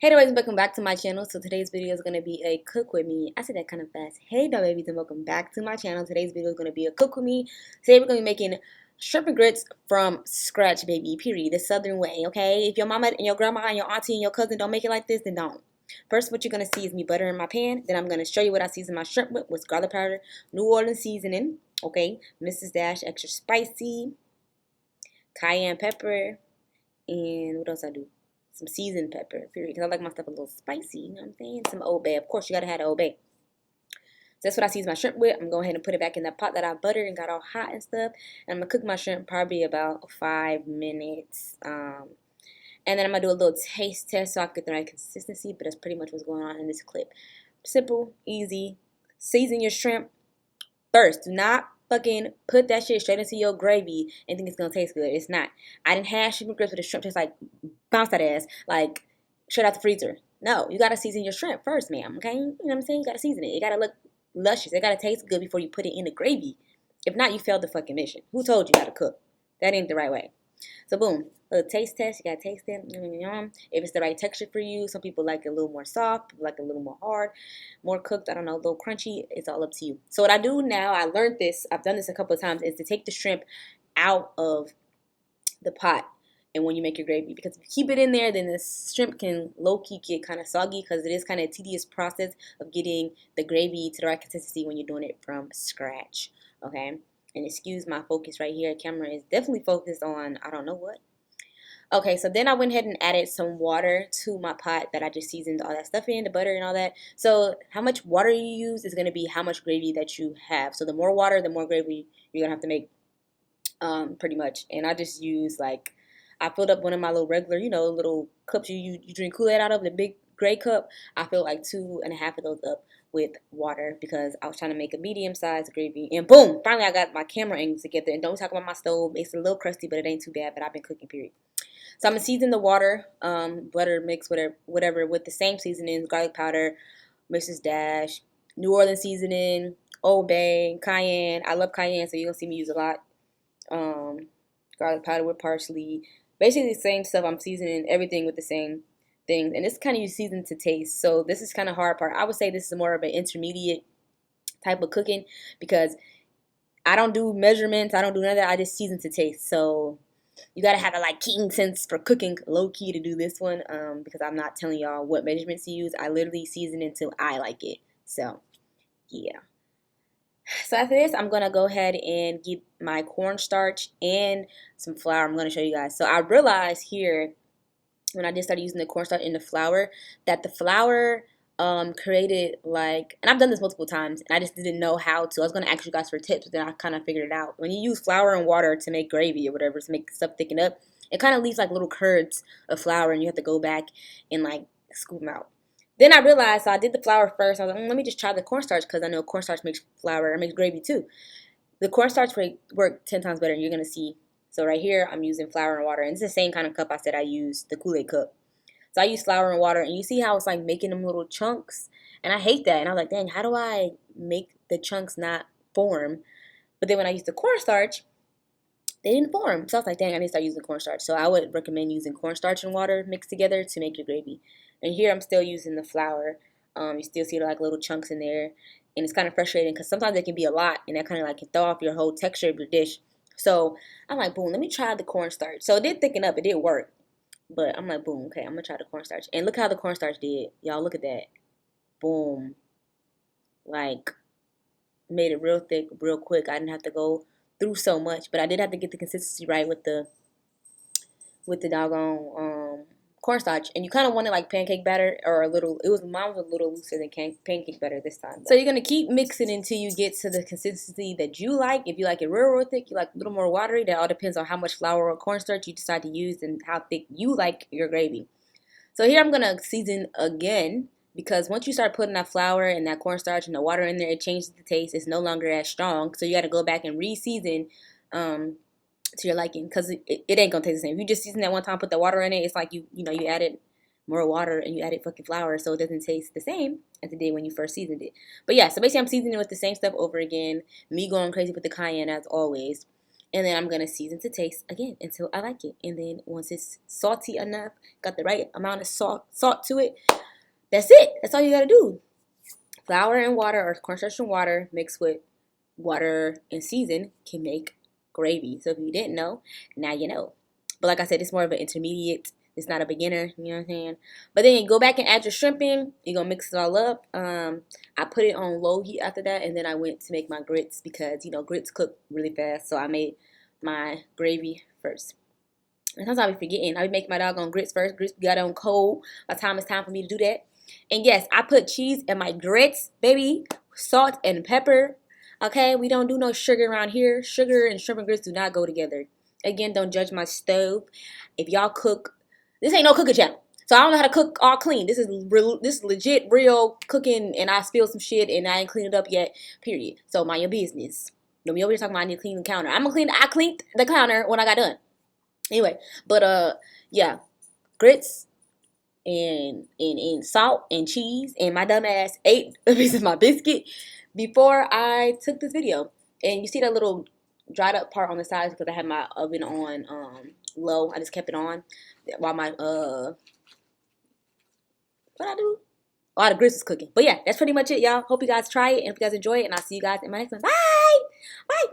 Hey guys, welcome back to my channel. So today's video is going to be a cook with me. I said that kind of fast. Hey there babies, and welcome back to my channel. Today's video is going to be a cook with me. Today we're going to be making shrimp and grits from scratch, baby, period. The southern way, okay? If your mama and your grandma and your auntie and your cousin don't make it like this, then don't. First, what you're going to see is me butter in my pan. Then I'm going to show you what I season my shrimp with garlic powder, New Orleans seasoning, okay? Mrs. Dash extra spicy, cayenne pepper, and what else I do? Some seasoned pepper, period. Because I like my stuff a little spicy, you know what I'm saying? Some Old Bay. Of course, you got to have the Old Bay. So that's what I season my shrimp with. I'm going to go ahead and put it back in that pot that I buttered and got all hot and stuff. And I'm going to cook my shrimp probably about 5 minutes. And then I'm going to do a little taste test so I can get the right consistency. But that's pretty much what's going on in this clip. Simple, easy. Season your shrimp first. Do not fucking put that shit straight into your gravy and think it's gonna taste good. It's not. I didn't have shrimp and grits with the shrimp just like bounce that ass like straight out the freezer. No, you gotta season your shrimp first, ma'am. Okay, you know what I'm saying? You gotta season it. It gotta look luscious. It gotta taste good before you put it in the gravy. If not, you failed the fucking mission. Who told you how to cook? That ain't the right way. So boom, a little taste test. You gotta taste it. If it's the right texture for you. Some people like it a little more soft, people like it a little more hard, more cooked. I don't know, a little crunchy. It's all up to you. So what I do now, I learned this. I've done this a couple of times. Is to take the shrimp out of the pot. And when you make your gravy, because if you keep it in there, then the shrimp can low-key get kind of soggy because it is kind of a tedious process of getting the gravy to the right consistency when you're doing it from scratch. Okay. And excuse my focus right here. Camera is definitely focused on I don't know what. Okay, so then I went ahead and added some water to my pot that I just seasoned all that stuff in, the butter and all that. So how much water you use is going to be how much gravy that you have. So the more water, the more gravy you're going to have to make, pretty much. And I just use like, I filled up one of my little regular, little cups you drink Kool-Aid out of, the big gray cup. I filled like 2.5 of those up with water because I was trying to make a medium-sized gravy. And boom, finally I got my camera angles together. And don't talk about my stove. It's a little crusty, but it ain't too bad. But I've been cooking, period. So I'm gonna season the water, butter mix, whatever, with the same seasonings: garlic powder, Mrs. Dash, New Orleans seasoning, Old Bay, cayenne. I love cayenne, so you're gonna see me use a lot. Garlic powder with parsley. Basically the same stuff. I'm seasoning everything with the same things, and it's kind of you season to taste. So this is kind of hard part. I would say this is more of an intermediate type of cooking because I don't do measurements. I don't do none of that. I just season to taste. So you gotta have a like keen sense for cooking, low key, to do this one. Because I'm not telling y'all what measurements to use. I literally season until I like it. So yeah. So after this, I'm gonna go ahead and get my cornstarch and some flour. I'm gonna show you guys. So I realized here when I just started using the cornstarch in the flour that the flour created like, and I've done this multiple times and I just didn't know how to. I was gonna ask you guys for tips, but then I kind of figured it out. When you use flour and water to make gravy or whatever, to make stuff thicken up, it kind of leaves like little curds of flour and you have to go back and like scoop them out. Then I realized, so I did the flour first. I was like, let me just try the cornstarch because I know cornstarch makes flour, it makes gravy too. The cornstarch work 10 times better, and you're gonna see. So right here, I'm using flour and water, and it's the same kind of cup I said I used, the Kool-Aid cup. So I use flour and water, and you see how it's like making them little chunks, and I hate that. And I was like, dang, how do I make the chunks not form? But then when I used the cornstarch, they didn't form. So I was like, dang, I need to start using cornstarch. So I would recommend using cornstarch and water mixed together to make your gravy. And here I'm still using the flour. You still see like little chunks in there. And it's kind of frustrating because sometimes it can be a lot and that kind of like can throw off your whole texture of your dish. So I'm like, boom, let me try the cornstarch. So it did thicken up. It did work. But I'm like, boom, okay, I'm going to try the cornstarch. And look how the cornstarch did. Y'all, look at that. Boom. Like, made it real thick, real quick. I didn't have to go through so much. But I did have to get the consistency right with the doggone cornstarch, and you kind of want it like pancake batter or a little. Mine was a little looser than pancake batter this time. So you're gonna keep mixing until you get to the consistency that you like. If you like it real thick, you like a little more watery. That all depends on how much flour or cornstarch you decide to use and how thick you like your gravy. So here I'm gonna season again because once you start putting that flour and that cornstarch and the water in there, it changes the taste. It's no longer as strong. So you got to go back and re-season. To your liking because it ain't gonna taste the same. If you just season that one time, put the water in it, it's like you added more water and you added fucking flour, so it doesn't taste the same as it did when you first seasoned it. But yeah, so basically I'm seasoning with the same stuff over again. Me going crazy with the cayenne as always. And then I'm going to season to taste again until I like it. And then once it's salty enough, got the right amount of salt to it, that's it. That's all you got to do. Flour and water or cornstarch and water mixed with water and season can make gravy. So if you didn't know, now you know. But like I said, it's more of an intermediate. It's not a beginner, you know what I'm saying? But then you go back and add your shrimp in. You're going to mix it all up. I put it on low heat after that, and then I went to make my grits because, you know, grits cook really fast. So I made my gravy first. And sometimes I be forgetting. I be making my doggone grits first. Grits got on cold by the time it's time for me to do that. And yes, I put cheese in my grits, baby. Salt and pepper. Okay, we don't do no sugar around here. Sugar and shrimp and grits do not go together. Again, don't judge my stove. If y'all cook, this ain't no cooking channel. So I don't know how to cook all clean. This is legit real cooking, and I spilled some shit and I ain't cleaned it up yet. Period. So mind your business. Don't be over here talking about I need to clean the counter. I cleaned the counter when I got done. Anyway, but yeah, grits and salt and cheese, and my dumb ass ate a piece of my biscuit before I took this video. And you see that little dried up part on the sides because I had my oven on low. I just kept it on while my what I do? All the grits is cooking. But yeah, that's pretty much it, y'all. Hope you guys try it and if you guys enjoy it, and I'll see you guys in my next one. Bye! Bye!